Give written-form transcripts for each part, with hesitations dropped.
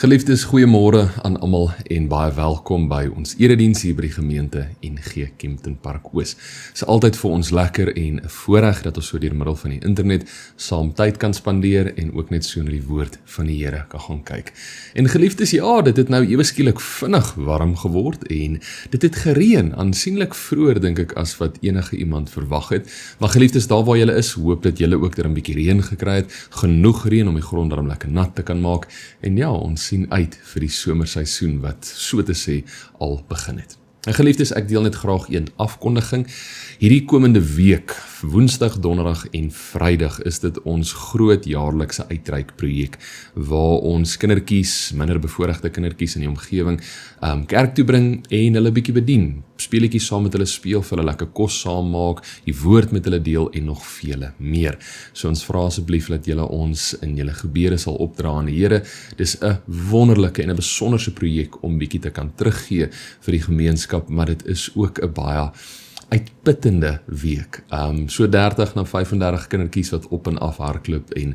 Geliefdes, goeiemôre aan almal en baie welkom by ons erediens hier by die gemeente NG Kempton Park Oos. Dit is altyd vir ons lekker en 'n voorreg dat ons so deur middel van die internet saam tyd kan spandeer en ook net so na die woord van die Here kan gaan kyk. En geliefdes, ja, dit het nou ewe skielik vinnig warm geword en dit het gereën, aansienlik vroeër dink ek as wat enige iemand verwag het. Maar geliefdes, daar waar julle is, hoop dat julle ook 'n bietjie reën gekry het, genoeg reën om die grond daarom lekker nat te kan maak. En ja, ons sien uit vir die somerseisoen wat so te sê al begin het. En geliefdes, ek deel net graag een afkondiging. Hierdie komende week, Woensdag, Donderdag en Vrydag is dit ons groot jaarlikse uitreikprojek waar ons kindertjies, minder bevoorregte kindertjies in die omgewing kerk toe bring en hulle bietjie bedien. Speletjies saam met hulle speel, vir hulle lekker kos saam maak, die woord met hulle deel en nog vele meer. So ons vra asseblief dat julle ons in julle gebede sal opdra aan die Here. Dis 'n wonderlike en 'n besonderse projek om bietjie te kan teruggee vir die gemeenskap, maar dit is ook 'n baie uitputtende week. So 30 na 35 kindertjies wat op en af hardloop en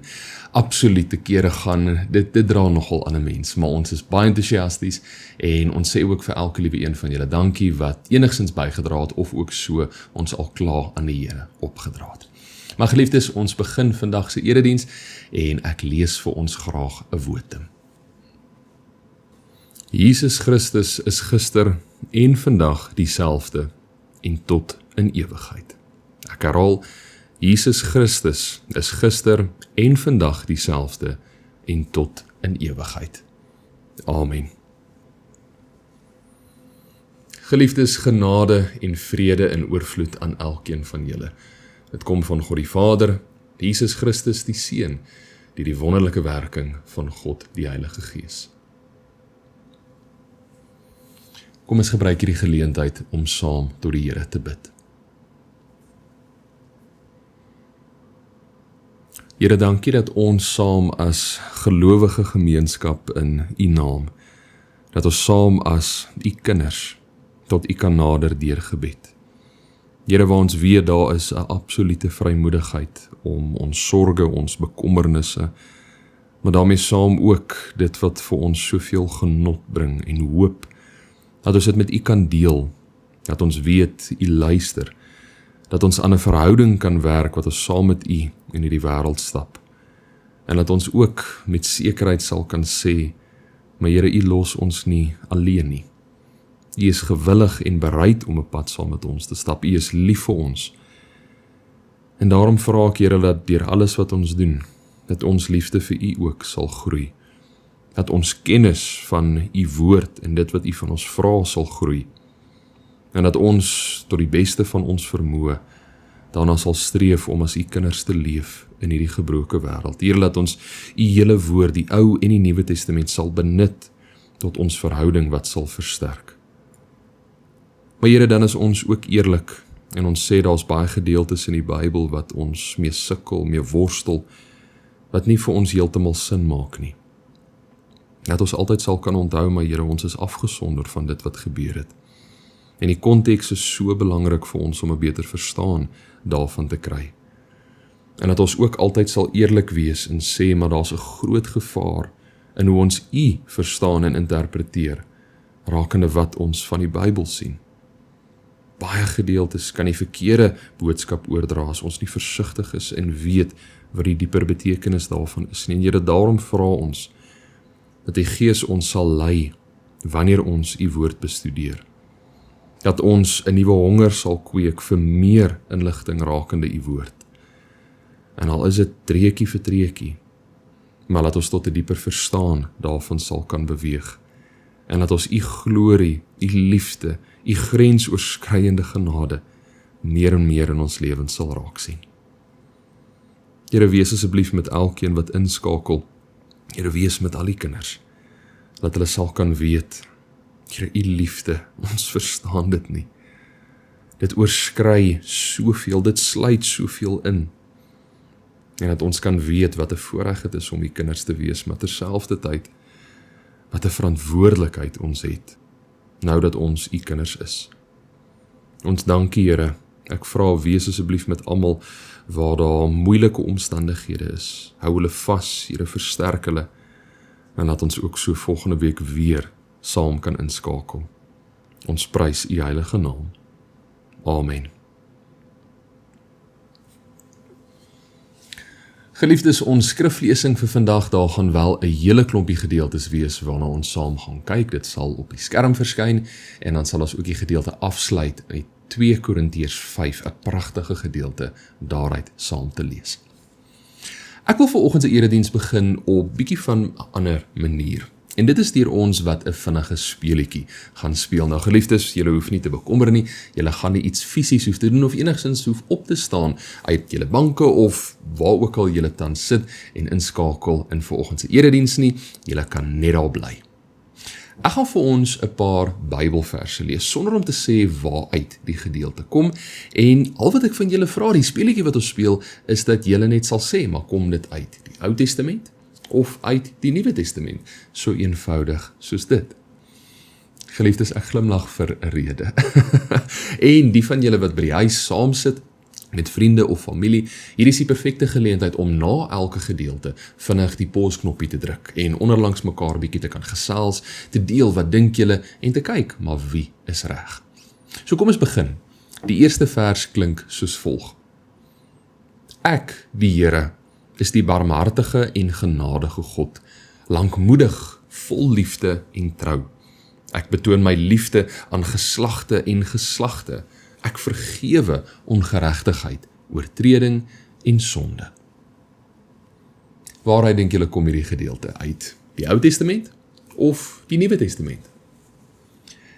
absoluut te kere gaan, dit dra nogal aan 'n mens, maar ons is baie entoesiasties en ons sê ook vir elke liewe een van julle dankie wat enigstens bygedra het of ook so ons al klaar aan die Here opgedra het. Maar geliefdes, ons begin vandag se erediens en ek lees vir ons graag 'n wotum. Jesus Christus is gister en vandag dieselfde en tot in ewigheid. Ek herhaal, Jesus Christus is gister en vandag dieselfde en tot in ewigheid. Amen. Geliefdes, genade en vrede in oorvloed aan elkeen van julle. Dit kom van God die Vader, Jesus Christus die Seun, die wonderlike werking van God die Heilige Gees. Kom ons gebruik hierdie geleentheid om saam tot die Here te bid. Here, dankie dat ons saam as gelowige gemeenskap in U naam, dat ons saam as U kinders tot U kan nader deur gebed. Here, waar ons weet daar is 'n absolute vrymoedigheid om ons sorge, ons bekommernisse, maar daarmee saam ook dit wat vir ons soveel genot bring en hoop, dat ons dit met U kan deel, dat ons weet U luister, dat ons aan 'n verhouding kan werk wat ons saam met U in hierdie wêreld stap, en dat ons ook met sekerheid sal kan sê, maar Here, U los ons nie alleen nie. U is gewillig en bereid om 'n pad saam met ons te stap, U is lief vir ons, en daarom vra ek, Here, dat deur alles wat ons doen, dat ons liefde vir U ook sal groei, dat ons kennis van U woord en dit wat U van ons vra sal groei, en dat ons tot die beste van ons vermoë daarna sal streef om as U kinders te leef in hierdie gebroke wêreld. Here, laat ons U hele woord, die Ou en die Nuwe Testament sal benut tot ons verhouding wat sal versterk. Maar Here, dan is ons ook eerlik en ons sê daar's baie gedeeltes in die Bybel wat ons mee sukkel, mee worstel, wat nie vir ons heeltemal sin maak nie. Dat ons altyd sal kan onthou, maar Here, ons is afgesonder van dit wat gebeur het. En die konteks is so belangrik vir ons om 'n beter verstaan daarvan te kry. En dat ons ook altyd sal eerlik wees en sê, maar daar's 'n groot gevaar in hoe ons U verstaan en interpreteer, rakende wat ons van die Bybel sien. Baie gedeeltes kan die verkeerde boodskap oordra as ons nie versigtig is en weet wat die dieper betekenis daarvan is nie. En Here, daarom vra ons dat die Gees ons sal lei wanneer ons U woord bestudeer. Dat ons 'n nuwe honger sal kweek vir meer inligting rakende U woord. En al is dit treukie vir treukie, maar laat ons tot 'n dieper verstaan daarvan sal kan beweeg. En dat ons U glorie, U liefde, U grensoorskreiende genade meer en meer in ons lewens sal raak sien. Here, wees asseblief met elkeen wat inskakel. Here, wees met al die kinders, dat hulle sal kan weet, Here, U liefde, ons verstaan dit nie. Dit oorskry soveel, dit sluit soveel in. En dat ons kan weet wat 'n voorreg dit is om U kinders te wees, maar terselfdertyd wat 'n verantwoordelikheid ons het, nou dat ons U kinders is. Ons dankie, Here. Ek vra, wees asseblief met almal waar daar moeilike omstandighede is. Hou hulle vas, Here, versterk hulle. en laat ons ook so volgende week weer saam kan inskakel. Ons prys U heilige naam. Amen. Geliefdes, ons skriflesing vir vandag, daar gaan wel 'n hele klompie gedeeltes wees waarna ons saam gaan kyk. Dit sal op die skerm verskyn en dan sal ons ook die gedeelte afsluit uit 2 Korintiërs 5, 'n pragtige gedeelte daaruit saam te lees. Ek wil vanoggend se erediens begin op bietjie van 'n ander manier. En dit is deur ons wat 'n vinnige speletjie gaan speel. Nou geliefdes, julle hoef nie te bekommer nie. Julle gaan nie iets fisies hoef te doen of enigsins hoef op te staan uit julle banke of waar ook al julle tans sit en inskakel in vanoggend se erediens nie. Julle kan net daar bly. Ek gaan vir ons 'n paar Bybelverse lees sonder om te sê waaruit die gedeelte kom en al wat ek van julle vra, die speletjie wat ons speel, is dat julle net sal sê, maar kom dit uit die Ou Testament of uit die Nuwe Testament, so eenvoudig soos dit. Geliefdes, ek glimlag vir 'n rede. En die van julle wat by die huis saam sit, met vriende of familie, hier is die perfekte geleentheid om na elke gedeelte vinnig die pausknoppie te druk en onderlangs mekaar bietjie te kan gesels, te deel wat dink julle en te kyk, maar wie is reg. So kom ons begin. Die eerste vers klink soos volg. Ek, die Here, is die barmhartige en genadige God, lankmoedig, vol liefde en trou. Ek betoon my liefde aan geslagte en geslagte. Ek vergewe ongeregtigheid, oortreding en sonde. Waaruit dink julle kom hierdie gedeelte uit? Die Ou Testament of die Nuwe Testament?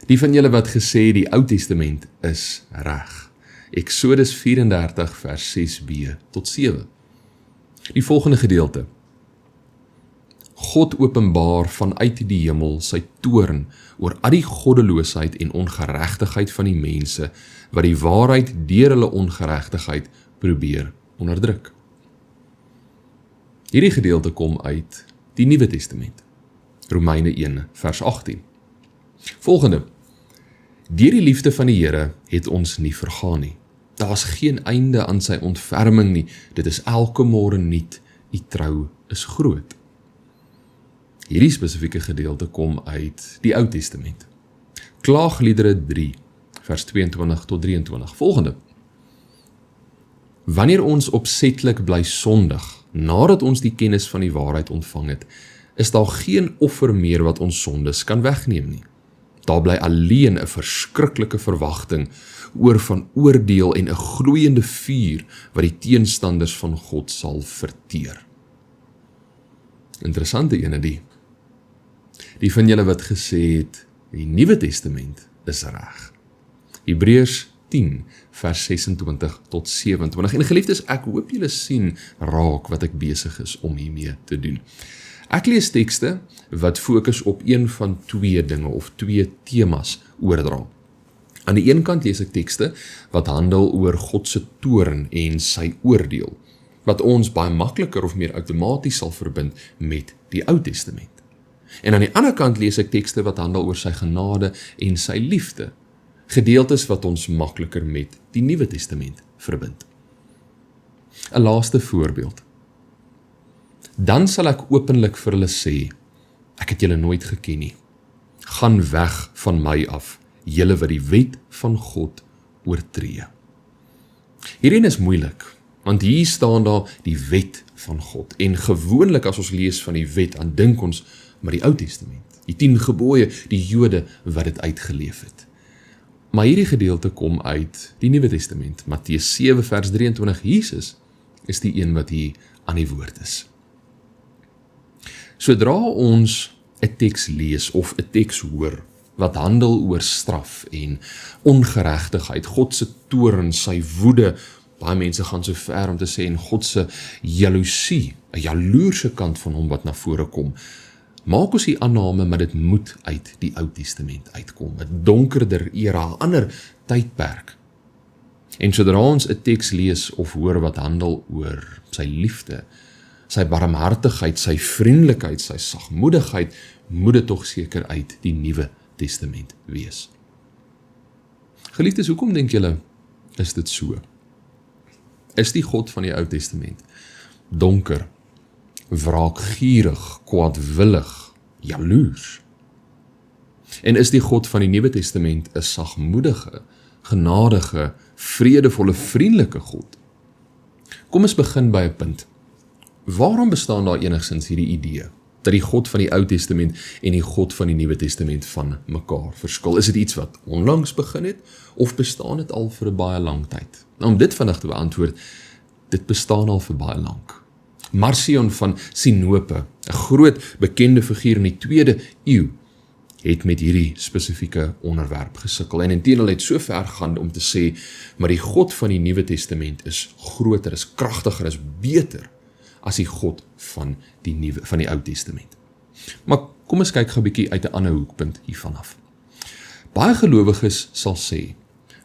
Die van julle wat gesê die Ou Testament is reg. Eksodus 34 vers 6b tot 7. Die volgende gedeelte. God openbaar vanuit die hemel sy toorn oor al die goddeloosheid en ongeregtigheid van die mense, wat die waarheid deur hulle ongeregtigheid probeer onderdruk. Hierdie gedeelte kom uit die Nuwe Testament. Romeine 1 vers 18. Volgende. Deur die liefde van die Here het ons nie vergaan nie. Daar is geen einde aan sy ontferming nie. Dit is elke môre nuut. U trou is groot. Hierdie spesifieke gedeelte kom uit die Ou Testament. Klaagliedere 3, vers 22 tot 23. Volgende. Wanneer ons opsetlik bly sondig, nadat ons die kennis van die waarheid ontvang het, is daar geen offer meer wat ons sondes kan wegneem nie. Daar bly alleen 'n verskriklike verwagting oor van oordeel en 'n gloeiende vuur wat die teenstanders van God sal verteer. Interessante ene die. Die van julle wat gesê het, die Nuwe Testament is reg. Hebreërs 10 vers 26 tot 27. En geliefdes, ek hoop julle sien raak wat ek besig is om hiermee te doen. Ek lees tekste wat fokus op een van 2 dinge of 2 temas oordra. Aan die een kant lees ek tekste wat handel oor God se toorn en sy oordeel, wat ons baie makliker of meer outomaties sal verbind met die Ou Testament. En aan die ander kant lees ek tekste wat handel oor sy genade en sy liefde, gedeeltes wat ons makliker met die Nuwe Testament verbind. 'n laaste voorbeeld. Dan sal ek openlik vir hulle sê, ek het julle nooit geken nie. Gaan weg van my af, julle wat die wet van God oortree. Hierin is moeilik, want hier staan daar die wet van God. En gewoonlik as ons lees van die wet, dan dink ons maar die Ou Testament, die 10 gebooie, die Jode wat dit uitgeleef het. Maar hierdie gedeelte kom uit die Nuwe Testament. Matteus 7 vers 23, Jesus is die een wat hier aan die woord is. Sodra ons 'n teks lees of 'n teks hoor wat handel oor straf en ongeregtigheid, God se toorn, sy woede, baie mense gaan so ver om te sê en God se jaloesie, 'n jaloerse kant van hom wat na vore kom, maak ons die aanname, maar dit moet uit die Ou Testament uitkom, 'n donkerder era, 'n ander tydperk. En sodra ons 'n teks lees of hoor wat handel oor sy liefde, sy barmhartigheid, sy vriendelikheid, sy sagmoedigheid, moet dit tog seker uit die Nuwe Testament wees. Geliefdes, hoekom dink julle is dit so? Is die God van die Ou Testament donker, wraakgierig, kwaadwillig, jaloers? En is die God van die Nuwe Testament 'n sagmoedige, genadige, vredevolle, vriendelike God? Kom ons begin by 'n punt. Waarom bestaan daar enigstens hierdie idee dat die God van die Ou Testament en die God van die Nuwe Testament van mekaar verskil? Is dit iets wat onlangs begin het, of bestaan dit al vir 'n baie lang tyd? Nou, om dit vinnig te beantwoord, dit bestaan al vir baie lank. Marcion van Sinope, 'n groot bekende figuur in die 2de eeu, het met hierdie spesifieke onderwerp gesukkel en inteendeel het so ver gaan om te sê, maar die God van die Nuwe Testament is groter, is kragtiger, is beter as die God van die Ou Testament. Maar kom ons kyk gou 'n bietjie uit 'n ander hoekpunt hiervan af. Baie gelowiges sal sê,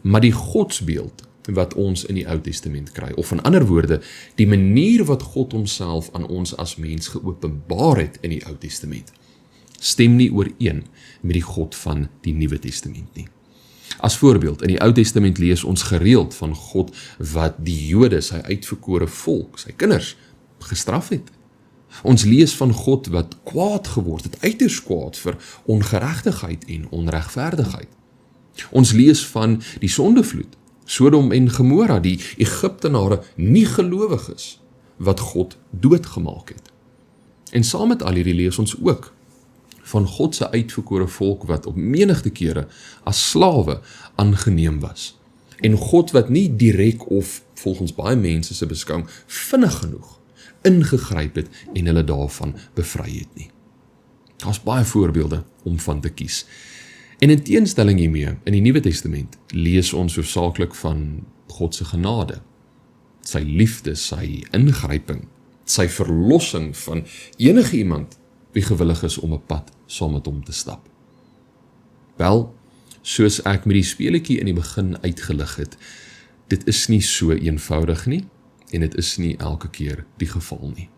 maar die godsbeeld wat ons in die Ou Testament kry, of in ander woorde, die manier wat God homself aan ons as mens geopenbaar het in die Ou Testament, stem nie ooreen met die God van die Nuwe Testament nie. As voorbeeld, in die Ou Testament lees ons gereeld van God wat die Jode, sy uitverkore volk, sy kinders, gestraf het. Ons lees van God wat kwaad geword het, uiters kwaad vir ongeregtigheid en onregverdigheid. Ons lees van die sondevloed, Sodom en Gomora, die Egiptenare nie gelowig is, wat God doodgemaak het. En saam met al hierdie lees ons ook van God se uitverkore volk wat op menigte kere as slawe aangeneem was. En God wat nie direk of volgens baie mense se beskouing vinnig genoeg ingegryp het en hulle daarvan bevry het nie. Daar's baie voorbeelde om van te kies. En in teenstelling hiermee, in die Nuwe Testament, lees ons hoofsaaklik van God se genade, sy liefde, sy ingryping, sy verlossing van enige iemand wie gewillig is om 'n pad saam met hom te stap. Wel, soos ek met die speletjie in die begin uitgelig het, dit is nie so eenvoudig nie, en dit is nie elke keer die geval nie.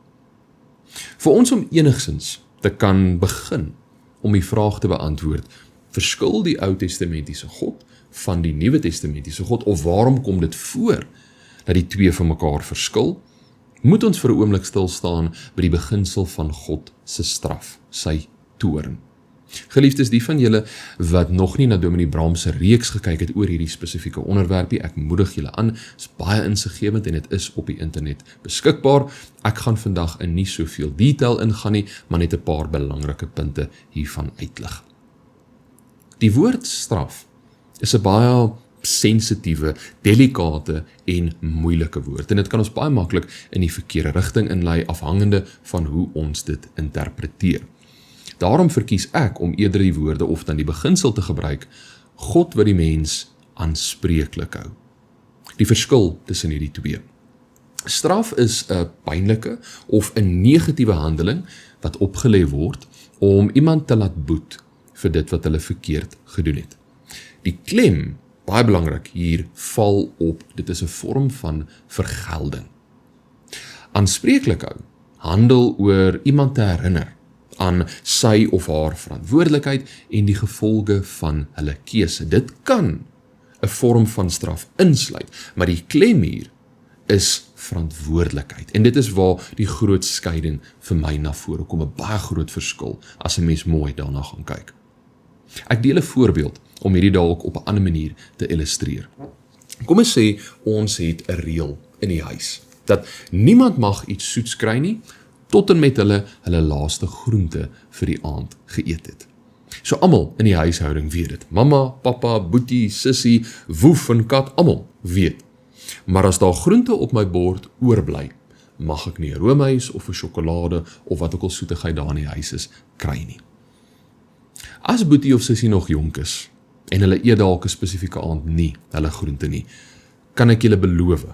Vir ons om enigstens te kan begin om die vraag te beantwoord, verskil die Ou Testamentiese God van die Nuwe Testamentiese God, of waarom kom dit voor dat die twee van mekaar verskil, moet ons vir 'n oomblik stil staan by die beginsel van God se straf, sy toorn. Geliefdes, die van julle wat nog nie na Dominee Braam se reeks gekyk het oor hierdie spesifieke onderwerpie, ek moedig julle aan, is baie insiggewend en dit is op die internet beskikbaar. Ek gaan vandag in nie soveel detail ingaan nie, maar net 'n paar belangrike punte hiervan uitlig. Die woord straf is 'n baie sensitiewe, delikate en moeilike woord, en dit kan ons baie maklik in die verkeerde rigting inlei, afhangende van hoe ons dit interpreteer. Daarom verkies ek om eerder die woorde of dan die beginsel te gebruik, God wat die mens aanspreeklik hou. Die verskil tussen hierdie twee. Straf is 'n pynlike of 'n negatiewe handeling wat opgelê word om iemand te laat boet vir dit wat hulle verkeerd gedoen het. Die klem, baie belangrik, hier val op, dit is 'n vorm van vergelding. Aanspreeklik hou handel oor iemand te herinner aan sy of haar verantwoordelikheid en die gevolge van hulle keuse. Dit kan 'n vorm van straf insluit, maar die klem hier is verantwoordelikheid. En dit is waar die groot skeiding vir my na vore kom, 'n baie groot verskil as 'n mens mooi daarna gaan kyk. Ek deel 'n voorbeeld om hierdie dalk op 'n ander manier te illustreer. Kom ons sê ons het 'n reël in die huis dat niemand mag iets soets kry nie tot en met hulle laaste groente vir die aand geëet het. So almal in die huishouding weet dit. Mamma, pappa, boetie, sussie, woef en kat, almal weet. Maar as daar groente op my bord oorbly, mag ek nie 'n roomys of 'n sjokolade of wat ook al soetigheid daar in die huis is, kry nie. As boetie of sussie nog jonk is, en hulle eet dalk 'n spesifieke aand nie hulle groente nie, kan ek julle beloof,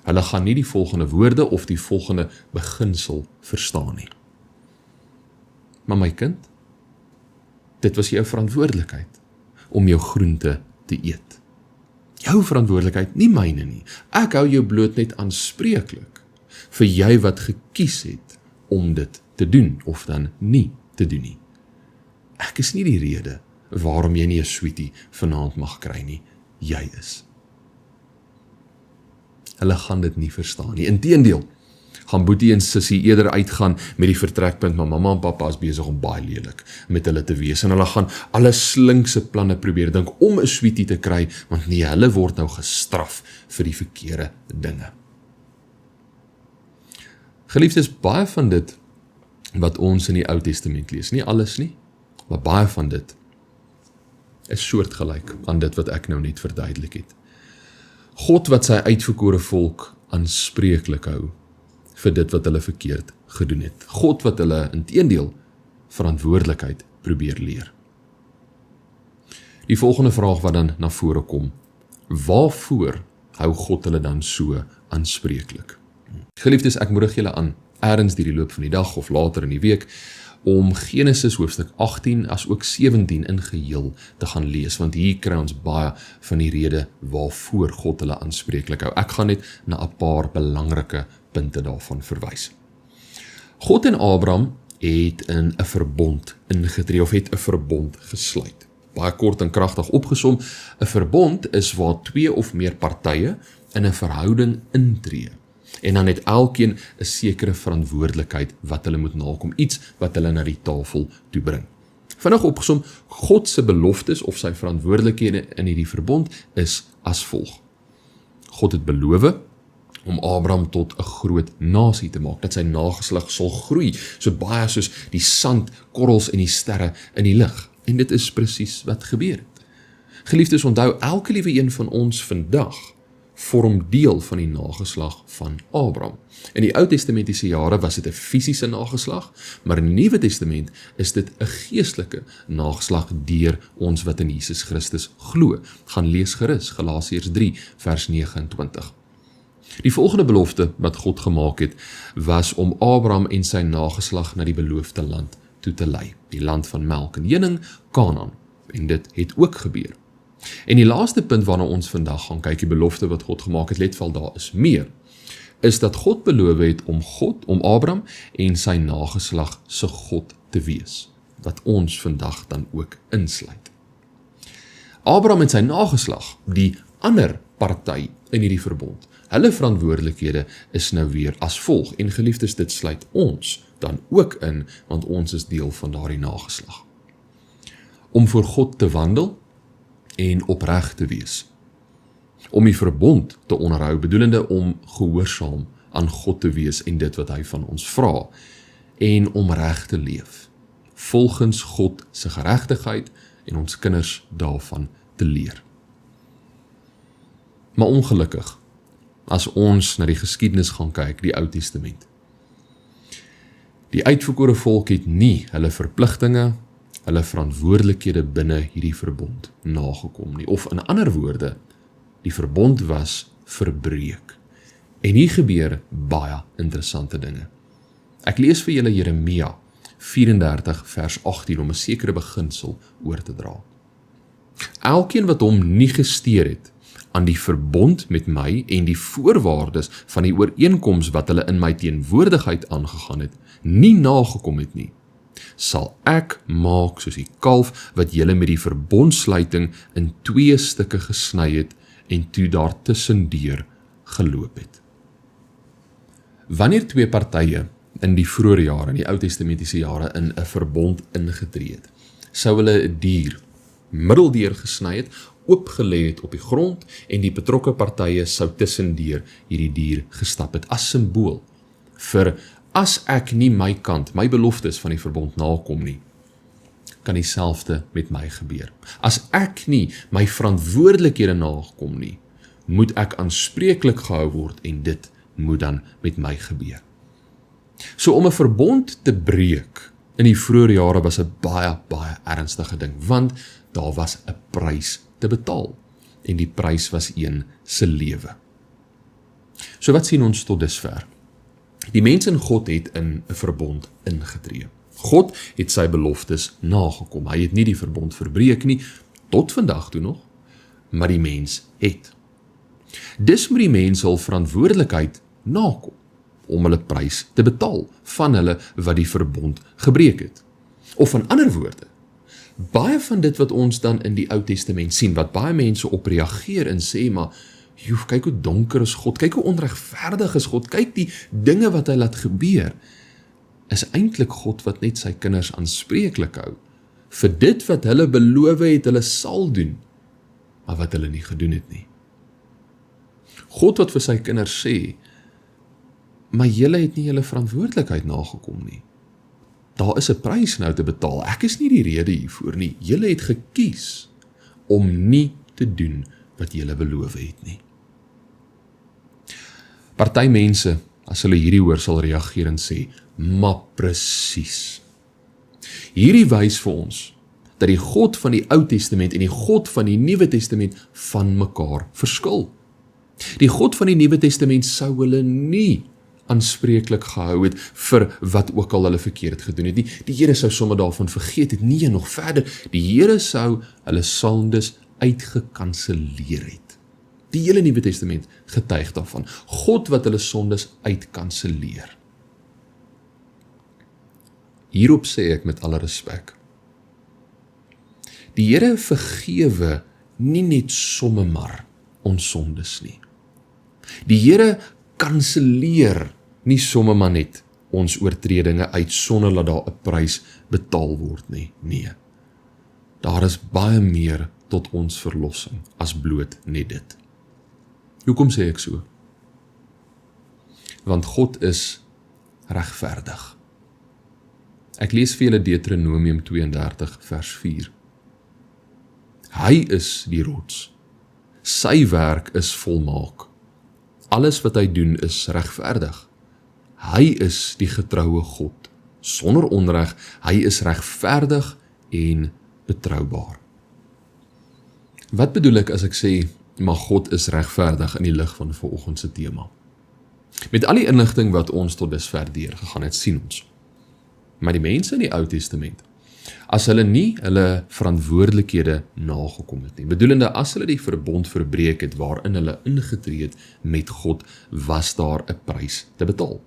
hulle gaan nie die volgende woorde of die volgende beginsel verstaan nie. Maar my kind, dit was jou verantwoordelikheid om jou groente te eet. Jou verantwoordelikheid, nie myne nie. Ek hou jou bloot net aanspreeklik vir jy wat gekies het om dit te doen of dan nie te doen nie. Ek is nie die rede waarom jy nie 'n sweetie vanaand mag kry nie. Jy is. Hulle gaan dit nie verstaan nie. Inteendeel, Gaan boetie en sussie eerder uitgaan met die vertrekpunt, maar mamma en pappa is besig om baie lelik met hulle te wees, en hulle gaan alle slinkse planne probeer dink om 'n sweetie te kry, want nee, hulle word nou gestraf vir die verkeerde dinge. Geliefdes, baie van dit wat ons in die Ou Testament lees, nie alles nie, maar baie van dit is soortgelyk aan dit wat ek nou net verduidelik het. God wat sy uitverkore volk aanspreeklik hou vir dit wat hulle verkeerd gedoen het. God wat hulle inteendeel verantwoordelikheid probeer leer. Die volgende vraag wat dan na vore kom, waarvoor hou God hulle dan so aanspreeklik? Geliefdes, ek moedig julle aan, ergens deur die loop van die dag of later in die week, om Genesis hoofstuk 18 as ook 17 in geheel te gaan lees, want hier kry ons baie van die rede waarvoor God hulle aanspreeklik hou. Ek gaan net na 'n paar belangrike punte daarvan verwys. God en Abraham het in 'n verbond ingetree, of het 'n verbond gesluit. Baie kort en kragtig opgesom, 'n verbond is waar 2 of meer partye in 'n verhouding intree. En dan het elkeen 'n sekere verantwoordelikheid wat hulle moet nakom, iets wat hulle na die tafel toe bring. Vinnig opgesom, God se beloftes of sy verantwoordelikhede in hierdie verbond is as volg. God het beloof om Abraham tot 'n groot nasie te maak, dat sy nageslag sal groei, so baie soos die sand, korrels en die sterre in die lug. En dit is presies wat gebeur het. Geliefdes, onthou, elke liewe een van ons vandag vorm deel van die nageslag van Abraham. In die Ou Testamentiese jare was dit 'n fisiese nageslag, maar in die Nuwe Testament is dit 'n geestelike nageslag deur ons wat in Jesus Christus glo. Gaan lees gerus Galasiërs 3 vers 29. Die volgende belofte wat God gemaak het, was om Abraham en sy nageslag na die beloofde land toe te lei, die land van melk en honing, Kanaan. En dit het ook gebeur. En die laaste punt waarna ons vandag gaan kyk, die belofte wat God gemaak het, let wel, daar is meer, is dat God beloof het om Abraham en sy nageslag se God te wees, wat ons vandag dan ook insluit. Abraham en sy nageslag, die ander party in hierdie verbond, hulle verantwoordelikhede is nou weer as volg, en geliefdes, dit sluit ons dan ook in, want ons is deel van daardie nageslag. Om voor God te wandel en opreg te wees. Om die verbond te onderhou, bedoelende om gehoorsaam aan God te wees en dit wat hy van ons vra, en om reg te leef, volgens God se geregtigheid en ons kinders daarvan te leer. Maar ongelukkig, as ons na die geskiedenis gaan kyk, die Ou Testament, die uitverkore volk het nie hulle verpligtinge, hulle verantwoordelikhede binne hierdie verbond nagekom nie, of in ander woorde, die verbond was verbreek. En hier gebeur baie interessante dinge. Ek lees vir julle Jeremia 34 vers 18 om 'n sekere beginsel oor te dra. Elkeen wat hom nie gesteer het aan die verbond met my en die voorwaardes van die ooreenkoms wat hulle in my teenwoordigheid aangegaan het, nie nagekom het nie, sal ek maak soos die kalf wat julle met die verbondsluiting in 2 stukke gesny het en toe daartussendeur geloop het. Wanneer 2 partye in die vroeë jare, in die Ou Testamentiese jare, in 'n verbond ingetree het, sou hulle 'n dier middeldeur gesny het, oopgelê het op die grond, en die betrokke partye sou tussendeur hierdie dier gestap het, as simbool vir as ek nie my kant, my beloftes van die verbond nakom nie, kan dieselfde met my gebeur. As ek nie my verantwoordelikhede nakom nie, moet ek aanspreeklik gehou word en dit moet dan met my gebeur. So om 'n verbond te breek in die vroeë jare was 'n baie ernstige ding, want daar was 'n prys te betaal en die prys was een se lewe. So wat sien ons tot dusver? Die mens en God het in 'n verbond ingetree. God het sy beloftes nagekom. Hy het nie die verbond verbreek nie, tot vandag toe nog, maar die mens het. Dis moet die mens hul verantwoordelikheid nakom, om hulle prys te betaal van hulle wat die verbond gebreek het. Of in ander woorde, baie van dit wat ons dan in die Ou Testament sien, wat baie mense op reageer en sê, maar Joef, kyk hoe donker is God, kyk hoe onregverdig is God, kyk die dinge wat hy laat gebeur, is eintlik God wat net sy kinders aanspreeklik hou, vir dit wat hulle beloof het, hulle sal doen, maar wat hulle nie gedoen het nie. God wat vir sy kinders sê, maar julle het nie julle verantwoordelikheid nagekom nie. Daar is 'n prys nou te betaal, ek is nie die rede hiervoor nie, julle het gekies om nie te doen wat julle beloof het nie. Party mense, as hulle hierdie hoor, sal reageer en sê, maar presies. Hierdie wys vir ons, dat die God van die Ou Testament en die God van die Nuwe Testament van mekaar verskil. Die God van die Nuwe Testament sou hulle nie aanspreeklik gehou het vir wat ook al hulle verkeerd gedoen het nie. Die Here sou sommer daarvan vergeet het, nie nog verder. Die Here sou hulle sondes uitgekanselleer het. Die hele Nuwe Testament getuig daarvan. God wat hulle sondes uitkanselleer. Hierop sê ek met alle respek. Die Here vergewe nie net somme maar ons sondes nie. Die Here kanselleer nie somme maar net ons oortredinge uit sonder dat daar 'n prys betaal word nie. Nee. Daar is baie meer tot ons verlossing as bloot net dit. Hoekom sê ek so? Want God is regverdig. Ek lees vir julle Deuteronomium 32 vers 4. Hy is die rots. Sy werk is volmaak. Alles wat hy doen is regverdig. Hy is die getroue God, sonder onreg, hy is regverdig en betroubaar. Wat bedoel ek as ek sê, maar God is regverdig in die lig van vanoggend se tema? Met al die inligting wat ons tot dusver deurgegaan het, sien ons. Maar die mense in die Ou Testament, as hulle nie hulle verantwoordelikhede nagekom het nie, bedoelende as hulle die verbond verbreek het waarin hulle ingetree het met God, was daar 'n prys te betaal.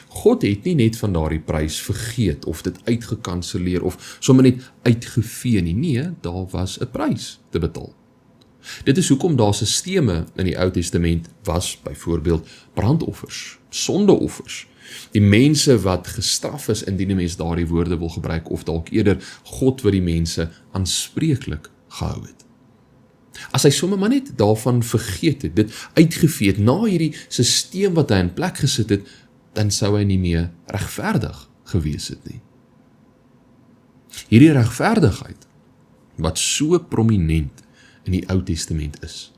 God het nie net van daardie prys vergeet of dit uitgekanselleer of sommer net uitgevee nie. Nee, daar was 'n prys te betaal. Dit is hoekom daar sisteme in die Ou Testament was, byvoorbeeld brandoffers, sondeoffers. Die mense wat gestraf is indien 'n mens daardie woorde wil gebruik, of dalk eerder God wat die mense aanspreeklik gehou het. As hy sommer maar net daarvan vergeet het, dit uitgevee het, na hierdie sisteem wat hy in plek gesit het, dan sou hy nie meer regverdig gewees het nie. Hierdie regverdigheid, wat so prominent in die Ou Testament is.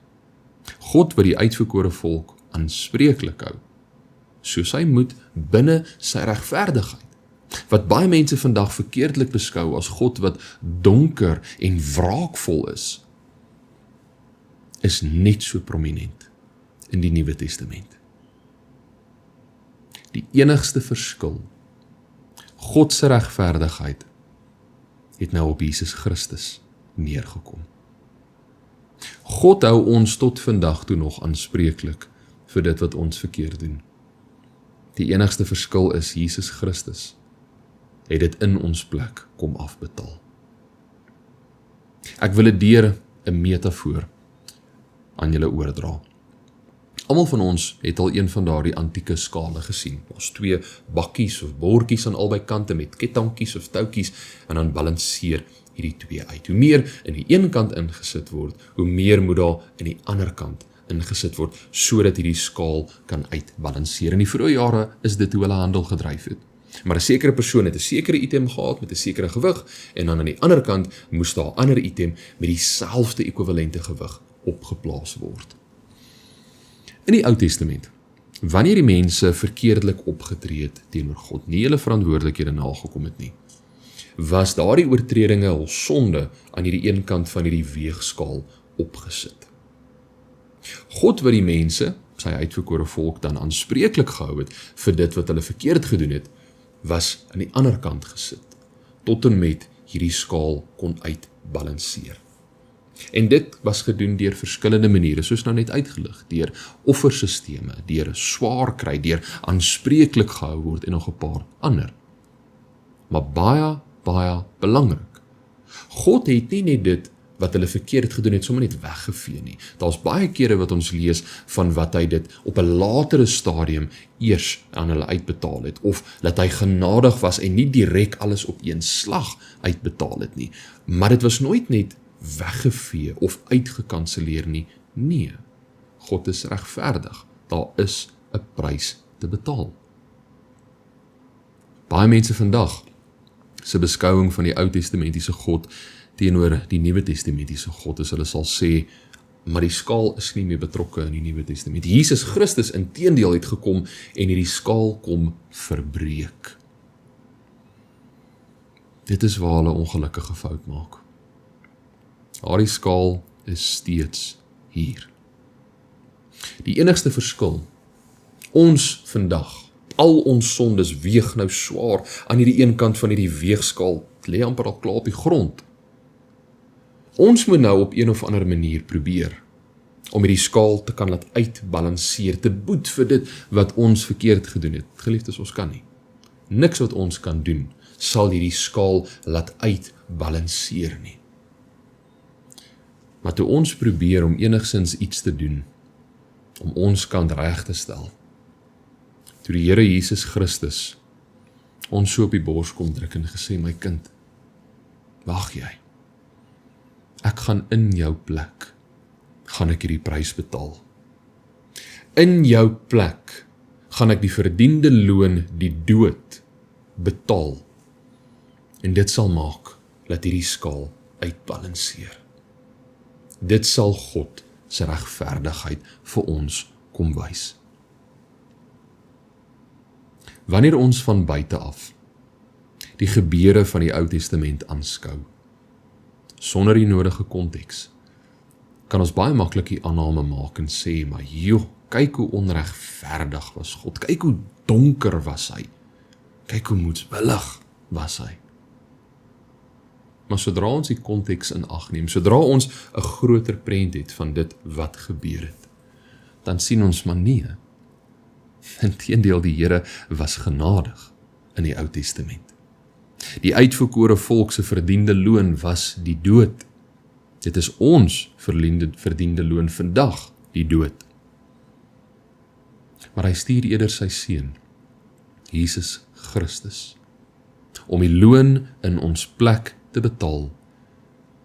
God wat die uitverkore volk aanspreeklik hou, soos hy moet binne sy regverdigheid, wat baie mense vandag verkeerdelik beskou as God wat donker en wraakvol is net so prominent in die Nuwe Testament. Die enigste verskil, God se regverdigheid, het nou op Jesus Christus neergekom. God hou ons tot vandag toe nog aanspreeklik vir dit wat ons verkeerd doen. Die enigste verskil is Jesus Christus het dit in ons plek kom afbetaal. Ek wil dit deur 'n metafoor aan julle oordra. Almal van ons het al een van daardie antieke skale gesien. Ons 2 bakkies of bordjies aan albei kante met kettingkies of toutjies en dan balanseer hierdie 2 uit. Hoe meer in die een kant ingesit word, hoe meer moet daar in die ander kant ingesit word, sodat hierdie skaal kan uitbalanseer. In die vroeë jare is dit hoe hulle handel gedryf het. Maar 'n sekere persoon het 'n sekere item gehad met 'n sekere gewig, en dan aan die ander kant moes daar 'n ander item met dieselfde ekwivalente gewig opgeplaas word. In die Ou Testament, wanneer die mense verkeerdelik opgetree het teenoor God, nie hulle verantwoordelikhede nagekom het nie, was daardie oortredinge hul sonde aan hierdie een kant van hierdie weegskaal opgesit. God wat die mense, sy uitverkore volk, dan aanspreeklik gehou het vir dit wat hulle verkeerd gedoen het, was aan die ander kant gesit, tot en met hierdie skaal kon uitbalanseer. En dit was gedoen deur verskillende maniere, soos nou net uitgelig, deur offersisteme, deur swaar kry, deur aanspreeklik gehou word en nog 'n paar ander. Maar baie belangrik, God het nie net dit wat hulle verkeerd gedoen het, sommer net weggevee nie. Daar's baie kere wat ons lees van wat hy dit op 'n latere stadium eers aan hulle uitbetaal het, of dat hy genadig was en nie direk alles op een slag uitbetaal het nie. Maar dit was nooit net weggevee of uitgekanselleer nie. Nee, God is regverdig. Daar is 'n prys te betaal. Baie mense vandag se beskouing van die Ou Testamentiese God teenoor die Nuwe Testamentiese God is, hulle sal sê, maar die skaal is nie meer betrokke in die Nuwe Testament. Jesus Christus inteendeel het gekom en het die skaal kom verbreek. Dit is waar hulle ongelukkige fout maak. Daardie skaal is steeds hier. Die enigste verskil, ons vandag, al ons sondes weeg nou swaar aan hierdie een kant van hierdie weegskaal, het lê amper al klaar op die grond. Ons moet nou op een of ander manier probeer om hierdie skaal te kan laat uitbalanseer, te boet vir dit wat ons verkeerd gedoen het. Geliefdes, ons kan nie. Niks wat ons kan doen sal hierdie skaal laat uitbalanseer nie. Maar toe ons probeer om enigsins iets te doen, om ons kant reg te stel, toe die Here Jesus Christus ons so op die bors kom druk en gesê, my kind, wag jy, ek gaan in jou plek, gaan ek hierdie prys betaal. In jou plek gaan ek die verdiende loon, die dood, betaal. En dit sal maak, dat hierdie skaal uitbalanseer. Dit sal God se regverdigheid vir ons kom wys. Wanneer ons van buite af die gebeure van die Ou Testament aanskou, sonder die nodige konteks, kan ons baie maklik die aanname maak en sê, maar joh, kyk hoe onregverdig was God, kyk hoe donker was hy, kyk hoe moedswillig was hy. Maar sodra ons die konteks in ag neem, sodra ons 'n groter prent het van dit wat gebeur het, dan sien ons maar nie. Inteendeel, die Here was genadig in die Ou Testament. Die uitverkore volk se verdiende loon was die dood. Dit is ons verdiende loon vandag, die dood. Maar hy stuur eerder sy seun, Jesus Christus, om die loon in ons plek te betaal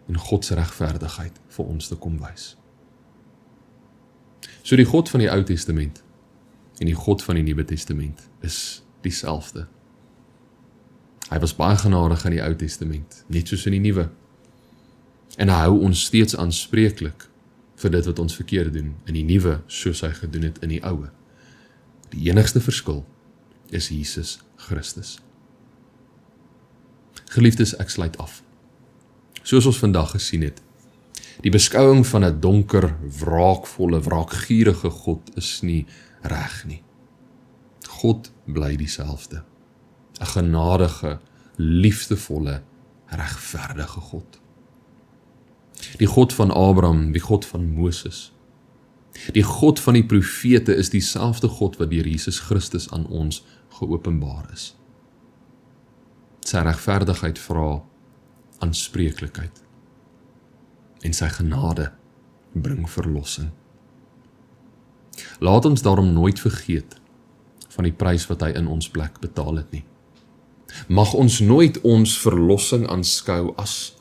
en God se regverdigheid vir ons te kom wys. So die God van die Ou Testament en die God van die Nuwe Testament is dieselfde. Hy was baie genadig in die Ou Testament, net soos in die Nuwe. En hy hou ons steeds aanspreeklik vir dit wat ons verkeerd doen in die Nuwe, soos hy gedoen het in die Oue. Die enigste verskil is Jesus Christus. Geliefdes, ek sluit af. Soos ons vandag gesien het, die beskouing van 'n donker, wraakvolle, wraakgierige God is nie reg nie. God bly dieselfde. 'n genadige, liefdevolle, regverdige God. Die God van Abraham, die God van Moses, die God van die profete is dieselfde God wat deur Jesus Christus aan ons geopenbaar is. Sy regverdigheid vra aanspreeklikheid en sy genade bring verlossing. Laat ons daarom nooit vergeet van die prys wat hy in ons plek betaal het nie. Mag ons nooit ons verlossing aanskou as,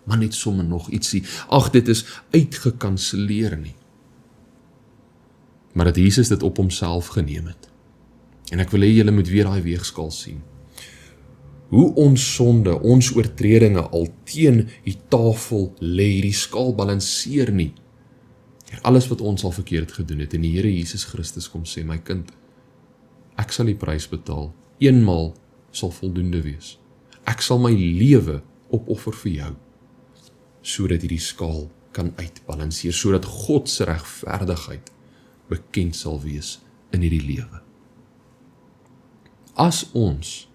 maar net sommer nog ietsie, dit is uitgekanselleer nie. Maar dat Jesus dit op homself geneem het. En ek wil hê julle moet weer daai weegskaal sien. Hoe ons sonde, ons oortredinge al teen die tafel lê, die skaal balanseer nie. Alles wat ons al verkeerd gedoen het, en die Here Jesus Christus kom sê, my kind, ek sal die prys betaal, eenmaal sal voldoende wees. Ek sal my lewe opoffer vir jou, sodat hierdie skaal kan uitbalanseer, sodat God se regverdigheid bekend sal wees in hierdie lewe. As ons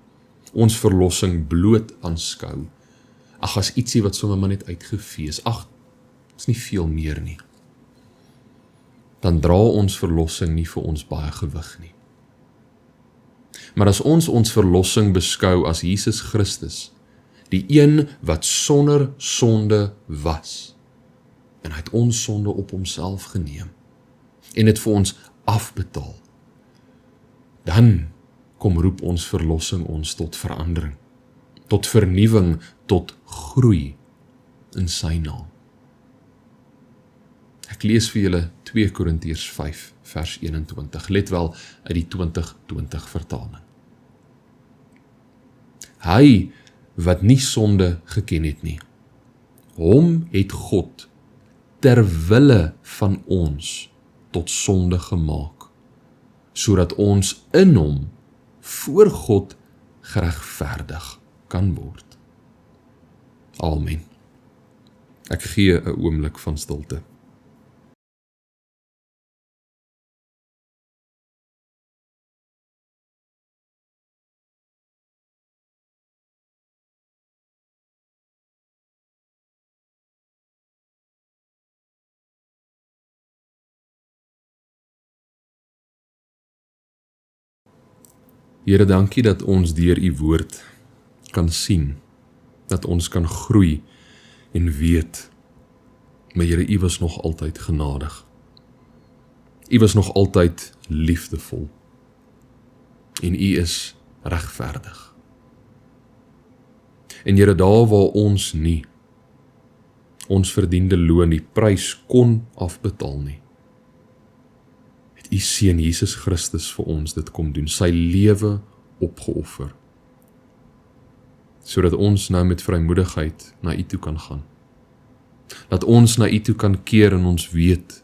verlossing bloot aanskou, as ietsie wat sommer maar net uitgevee is, is nie veel meer nie, dan dra ons verlossing nie vir ons baie gewig nie. Maar as ons verlossing beskou as Jesus Christus, die een wat sonder sonde was. En hy het ons sonde op homself geneem en het vir ons afbetaal. Dan kom roep ons verlossing ons tot verandering, tot vernuwing, tot groei in sy naam. Ek lees vir julle 2 Korintiërs 5 vers 21, let wel uit die 2020 vertaling. Hy wat nie sonde geken het nie, hom het God ter wille van ons tot sonde gemaak, sodat ons in hom voor God geregverdig kan word. Amen. Ek gee 'n oomblik van stilte. Here, dankie dat ons deur u woord kan sien, dat ons kan groei en weet, maar Here, u was nog altyd genadig. U was nog altyd liefdevol. En u is regverdig. En Here, daar waar ons nie ons verdiende loon, die prys kon afbetaal nie, het u seun Jesus Christus vir ons dit kom doen, sy lewe opgeoffer, sodat ons nou met vrymoedigheid na u toe kan gaan. Dat ons na u toe kan keer en ons weet,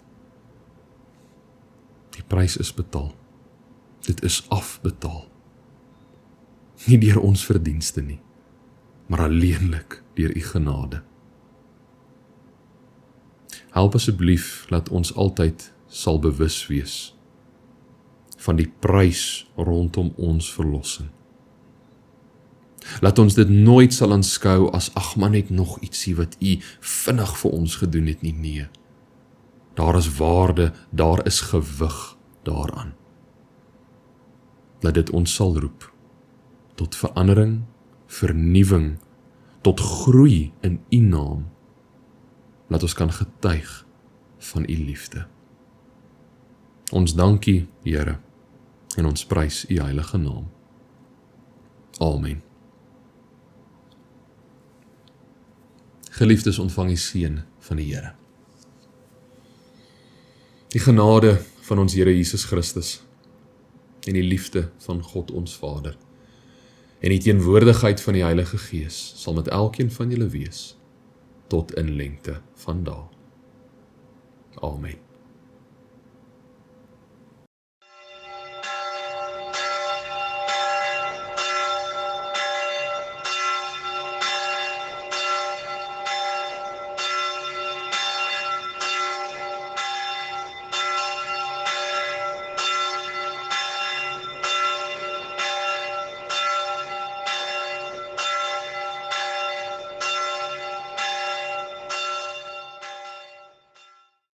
die prys is betaal. Dit is afbetaal. Nie deur ons verdienste nie, maar alleenlik deur u genade. Help asseblief, laat ons altyd sal bewus wees van die prys rondom ons verlossing. Laat ons dit nooit sal aanskou as, ag man, net nog ietsie wat u vinnig vir ons gedoen het nie. Nee. Daar is waarde, daar is gewig daaraan. Laat dit ons sal roep tot verandering, vernuwing, tot groei in u naam. Laat ons kan getuig van u liefde. Ons dankie, Here, en ons prys u heilige naam. Amen. Geliefdes, ontvang die seën van die Here. Die genade van ons Here Jesus Christus en die liefde van God ons Vader en die teenwoordigheid van die Heilige Gees sal met elkeen van julle wees tot in lengte van dae. Amen.